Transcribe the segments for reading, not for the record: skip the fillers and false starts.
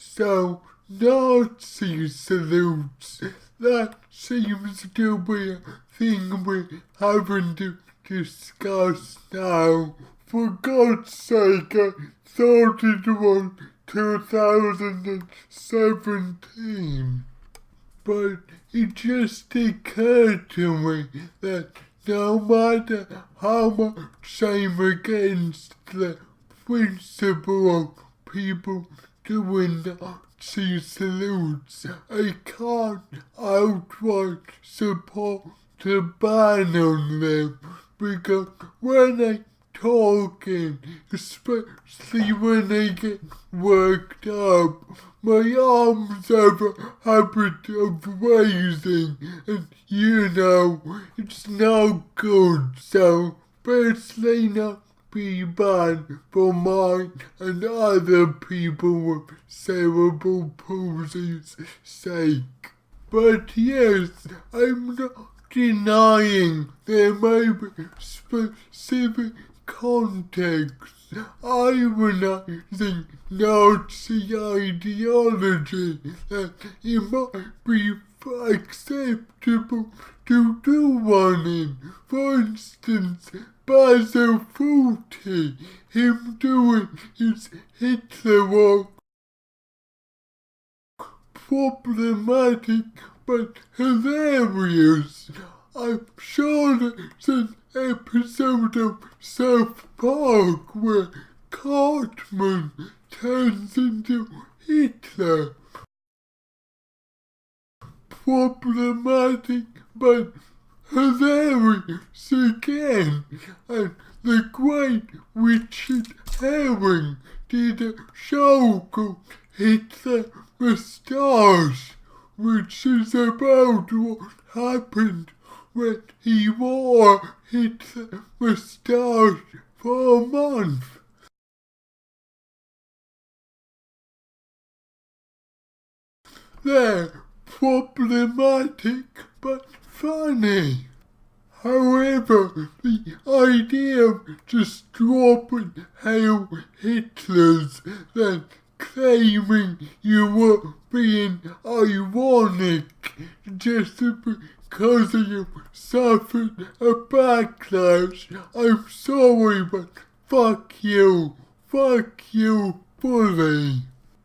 So Nazi salutes, that seems to be a thing we're having to discuss now. For God's sake, I thought it was 2017. But it just occurred to me that no matter how much I'm against the principle of people doing Nazi salutes, I can't outright support the ban on them, because when I talking, especially when I get worked up, my arms have a habit of raising, and it's no good. So best they not be banned for mine and other people with cerebral palsy's sake. But yes, I'm not denying there may be specific context ironizing Nazi ideology that it might be acceptable to do one in. For instance, Basil Fawlty, him doing his Hitler work, problematic but hilarious. I'm sure there's an episode of South Park where Cartman turns into Hitler. Problematic but hilarious again. And the great Richard Herring did a show called Hitler Moustache, which is about what happened when he wore Hitler moustache for a month. They're problematic but funny. However, the idea of just dropping Hail Hitlers, then claiming you were being ironic just because you suffered a backlash, I'm sorry, but fuck you fully.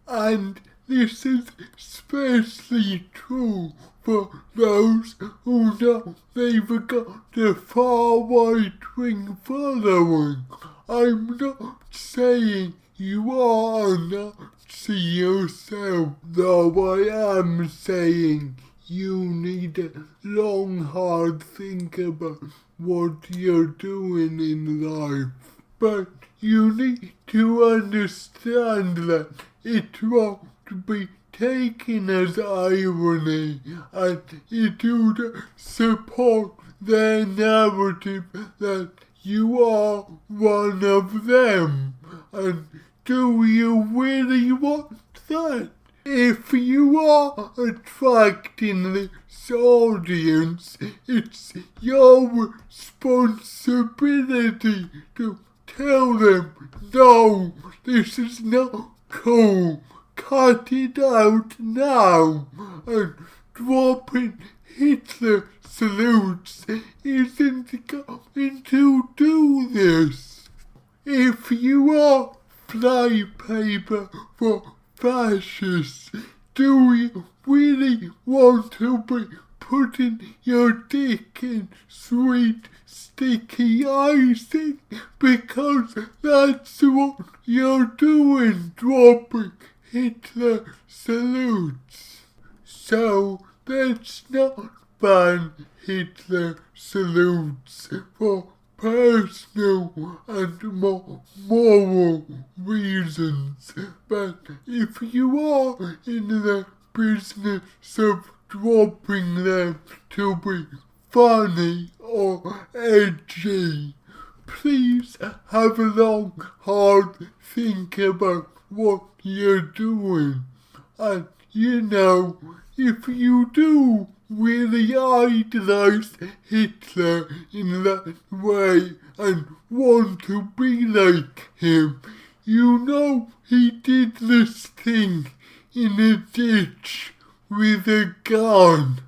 And this is especially true for those who know they've got the far right-wing following. I'm not saying you are a Nazi yourself, though I am saying you need a long, hard think about what you're doing in life. But you need to understand that it won't be taken as irony, and it would support their narrative that you are one of them. And do you really want that? If you are attracting this audience, it's your responsibility to tell them, no, this is not cool. Cut it out now. And dropping Hitler salutes isn't going to do this. If you are flypaper for fascists, do you really want to be putting your dick in sweet sticky icing? Because that's what you're doing, dropping Hitler salutes. So let's not ban Hitler salutes for personal and moral reasons, but if you are in the business of dropping them to be funny or edgy, please have a long, hard think about what you're doing. And if you do really idolize Hitler in that way and want to be like him, he did this thing in a ditch with a gun.